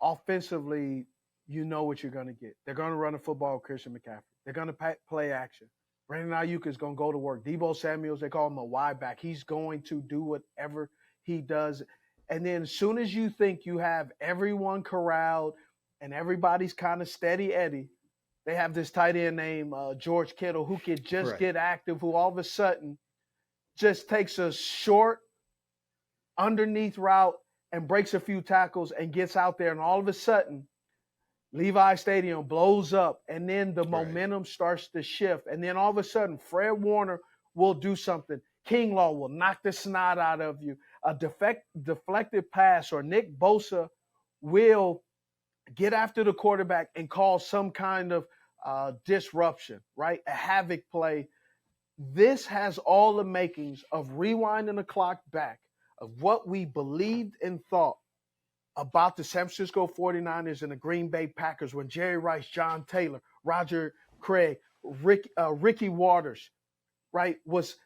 offensively, you know what you're going to get. They're going to run the football with Christian McCaffrey. They're going to play action. Brandon Ayuk is going to go to work. Debo Samuels, they call him a wide back. He's going to do whatever he does. And then as soon as you think you have everyone corralled and everybody's kind of steady Eddie, they have this tight end named George Kittle who could just get active, who all of a sudden just takes a short underneath route and breaks a few tackles and gets out there. And all of a sudden, Levi Stadium blows up and then the momentum starts to shift. And then all of a sudden, Fred Warner will do something. Kinlaw will knock the snot out of you. A deflected pass or Nick Bosa will get after the quarterback and cause some kind of disruption, right? A havoc play. This has all the makings of rewinding the clock back of what we believed and thought about the San Francisco 49ers and the Green Bay Packers when Jerry Rice, John Taylor, Roger Craig, Ricky Waters, right, was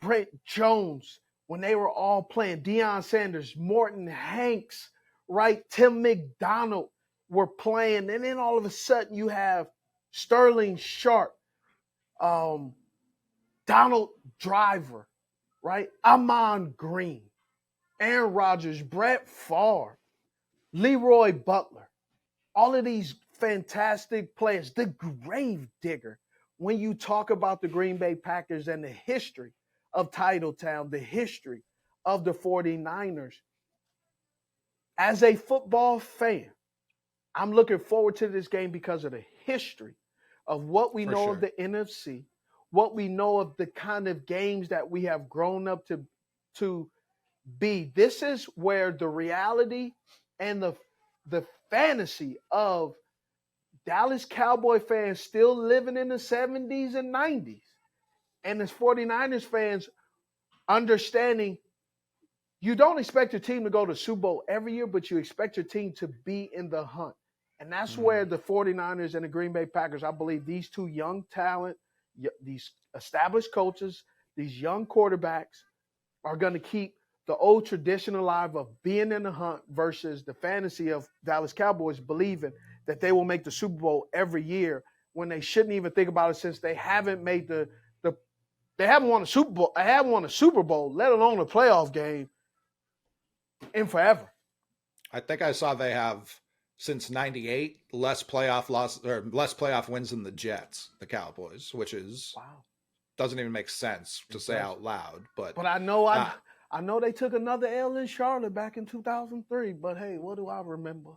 Brent Jones, when they were all playing, Deion Sanders, Morton Hanks, right, Tim McDonald were playing. And then all of a sudden you have Sterling Sharp, Donald Driver, right? Amon Green, Aaron Rodgers, Brett Favre, Leroy Butler, all of these fantastic players, the grave digger. When you talk about the Green Bay Packers and the history of Titletown, the history of the 49ers, as a football fan, I'm looking forward to this game because of the history of what we know of the NFC, what we know of the kind of games that we have grown up to be. This is where the reality and the fantasy of Dallas Cowboy fans still living in the 70s and 90s and as 49ers fans understanding you don't expect your team to go to Super Bowl every year, but you expect your team to be in the hunt. And that's where the 49ers and the Green Bay Packers, I believe these two young talent, these established coaches, these young quarterbacks are going to keep the old tradition alive of being in the hunt versus the fantasy of Dallas Cowboys believing that they will make the Super Bowl every year when they shouldn't even think about it since they haven't made they haven't won a Super Bowl. I haven't won a Super Bowl, let alone a playoff game in forever. I think I saw they have since '98 less playoff wins than the Jets, the Cowboys, which is doesn't even make sense to say out loud. But I know I know they took another L in Charlotte back in 2003, but hey, what do I remember?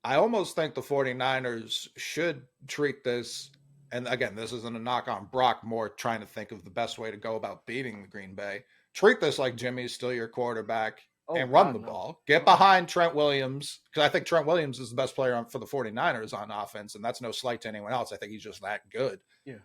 I almost think the 49ers should treat this, and again, this isn't a knock on Brock, more trying to think of the best way to go about beating the Green Bay. Treat this like Jimmy's still your quarterback and run the ball. Get behind Trent Williams, because I think Trent Williams is the best player for the 49ers on offense, and that's no slight to anyone else. I think he's just that good. Yeah.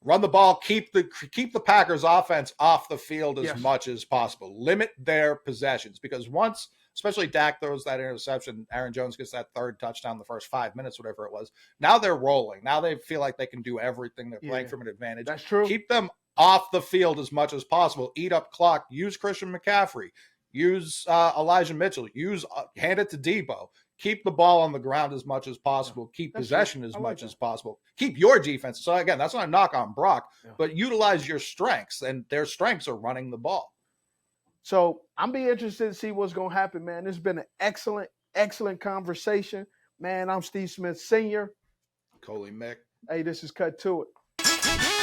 Run the ball, keep the Packers offense off the field as much as possible. Limit their possessions, because once, especially Dak throws that interception, Aaron Jones gets that third touchdown the first 5 minutes, whatever it was. Now they're rolling. Now they feel like they can do everything. They're playing from an advantage. That's true. Keep them off the field as much as possible. Eat up clock. Use Christian McCaffrey. Use Elijah Mitchell. Hand it to Debo. Keep the ball on the ground as much as possible. Keep possession as much as possible. Keep your defense. So again, that's not a knock on Brock, but utilize your strengths, and their strengths are running the ball. So I'm be interested to see what's going to happen, man. This has been an excellent, excellent conversation. Man, I'm Steve Smith Sr. Coley Mick. Hey, this is Cut to It.